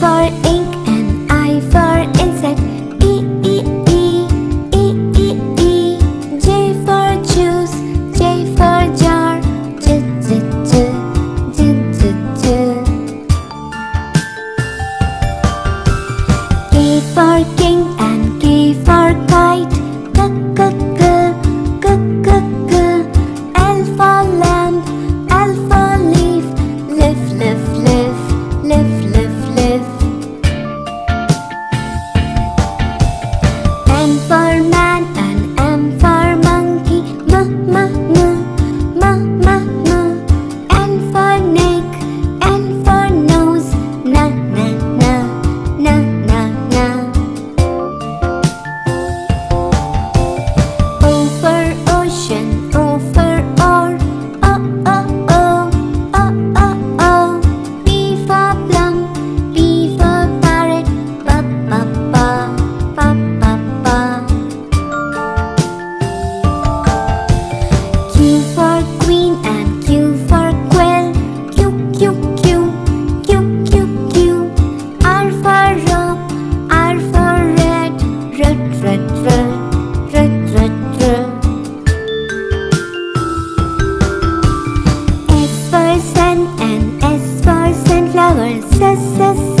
for ink and I for insect. E, E, E, E, E, E. J for juice, J for jar. J, J, J, J, J, J. K for king and K for kite. K, K, K, K, K, K. L for lamp, L for leaf. Live, live, live, live, live, live. M for man and M for monkey. M, M, M, M, M, M. N for neck, N for nose. N, N, N, N, N, N. O for ocean, O for oar. O, O, O, O, O, O. P for plum, P for parrot. Pa, pa, pa, pa, pa, pa. Q for queen and Q for quill. Q, Q, Q, Q, Q, Q. R for rope, R for red. Red, red, red, red, red, red. S for sun and S for sunflower. S, S,